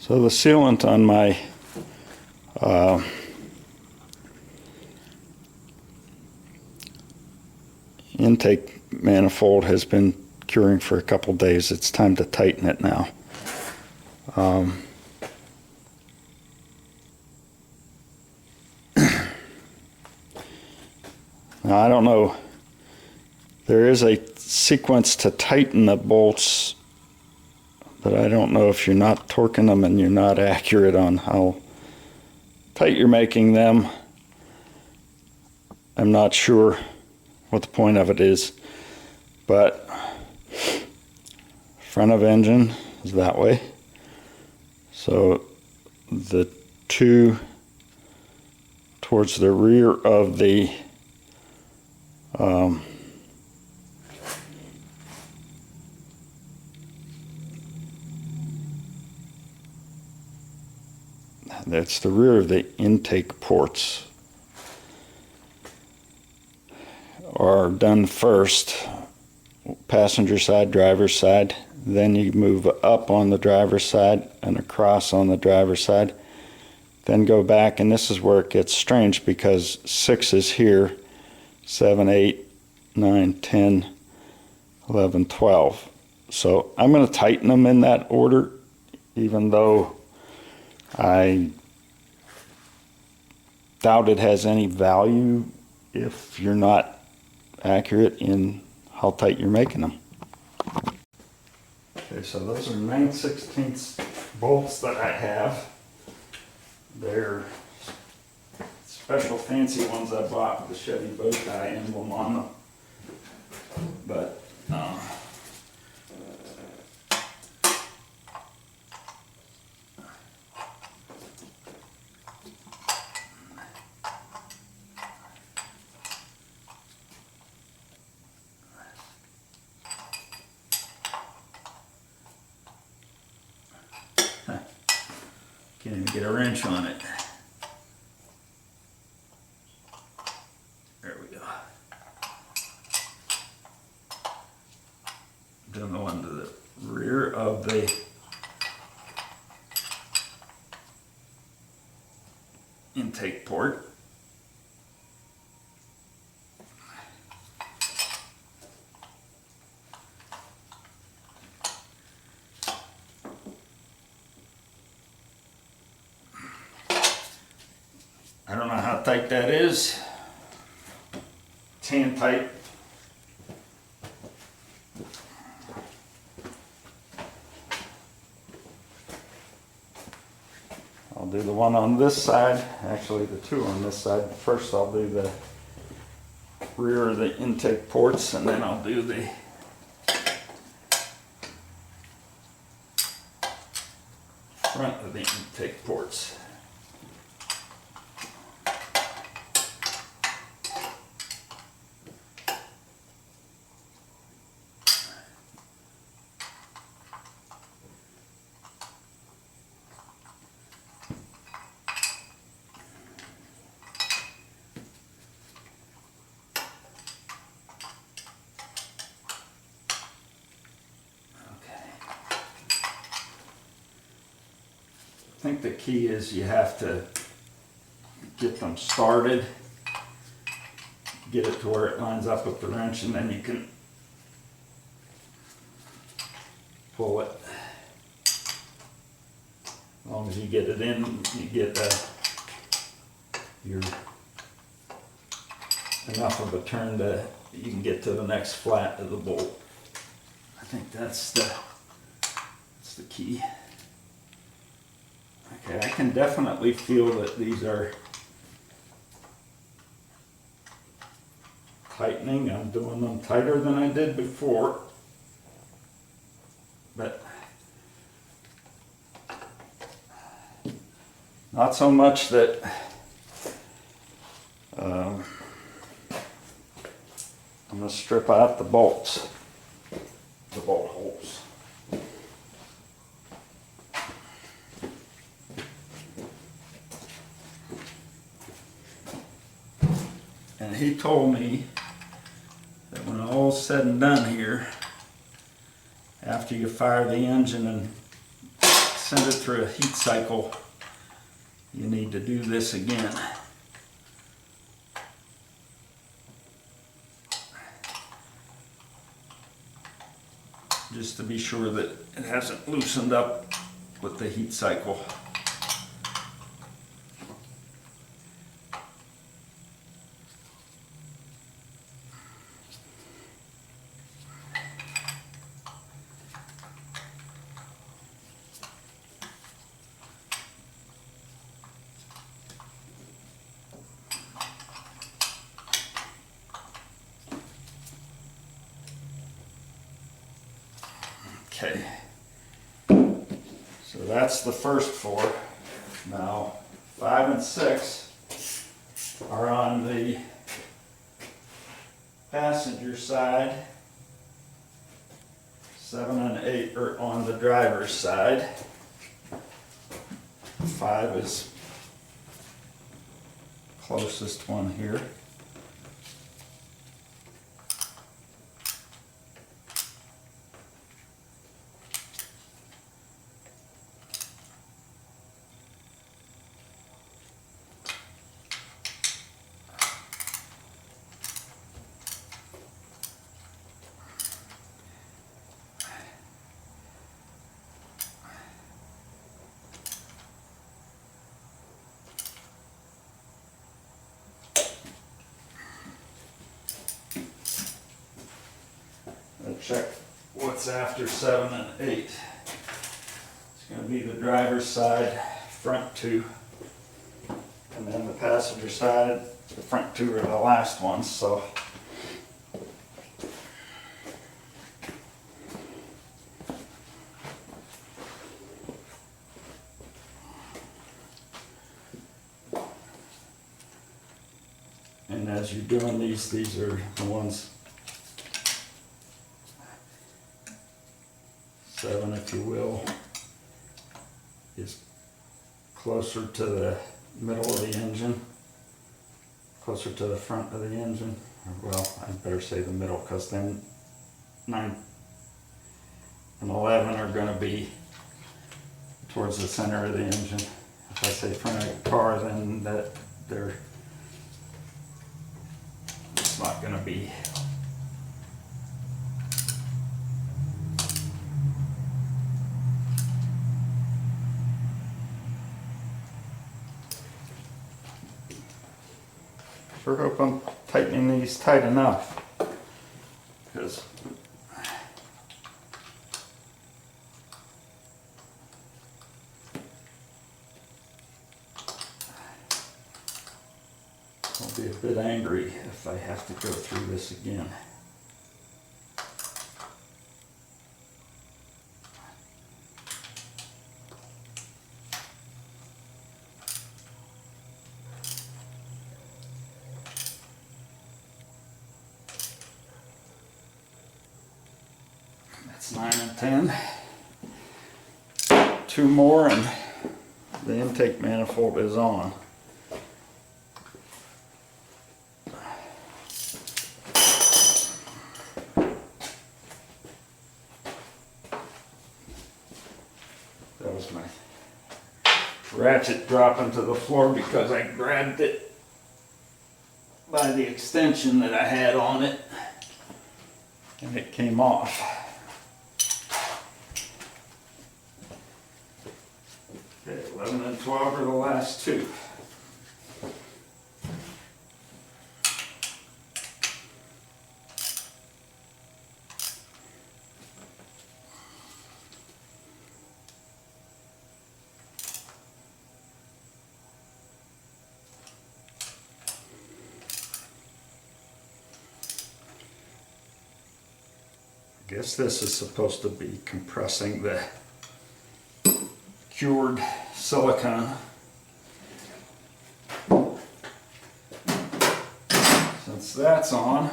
So the sealant on my intake manifold has been curing for a couple days. It's time to tighten it now. Now I don't know, there is a sequence to tighten the bolts, but I don't know if you're not torquing them and you're not accurate on how tight you're making them. I'm not sure what the point of it is, but front of engine is that way. So the two towards the rear of the that's the rear of the intake ports are done first, passenger side, driver's side, then you move up on the driver's side and across on the driver's side, then go back, and this is where it gets strange because 6 is here, 7, 8, 9, 10, 11, 12. So I'm going to tighten them in that order, even though I doubt it has any value if you're not accurate in how tight you're making them. Okay, so those are 9/16 bolts that I have. They're special fancy ones I bought with the Chevy bow tie emblem on them. But can't even get a wrench on it. There we go. Doing the one to the rear of the intake port. I don't know how tight that is. It's hand tight. I'll do the one on this side, actually the two on this side. First I'll do the rear of the intake ports, and then I'll do the front of the intake ports. I think the key is you have to get them started, get it to where it lines up with the wrench, and then you can pull it. As long as you get it in, you get your enough of a turn that you can get to the next flat of the bolt. I think that's the key. Okay, I can definitely feel that these are tightening. I'm doing them tighter than I did before, but not so much that I'm going to strip out the bolts, the bolt holes. And he told me that when all's said and done here, after you fire the engine and send it through a heat cycle, you need to do this again. Just to be sure that it hasn't loosened up with the heat cycle. Okay, so that's the first four. Now 5 and 6 are on the passenger side, 7 and 8 are on the driver's side. 5 is closest one here. Check what's after 7 and 8. It's going to be the driver's side, front two, and then the passenger side, the front two are the last ones. So and as you're doing these are the ones, 7, if you will, is closer to the middle of the engine, closer to the front of the engine. Well, I better say the middle, because then 9 and 11 are going to be towards the center of the engine. If I say front of the car, then it's not going to be. I hope I'm tightening these tight enough, because I'll be a bit angry if I have to go through this again. That's 9 and 10. 2 more and the intake manifold is on. That was my ratchet dropping to the floor because I grabbed it by the extension that I had on it and it came off. Okay, 11 and 12 are the last two. I guess this is supposed to be compressing the cured silicone. Since that's on,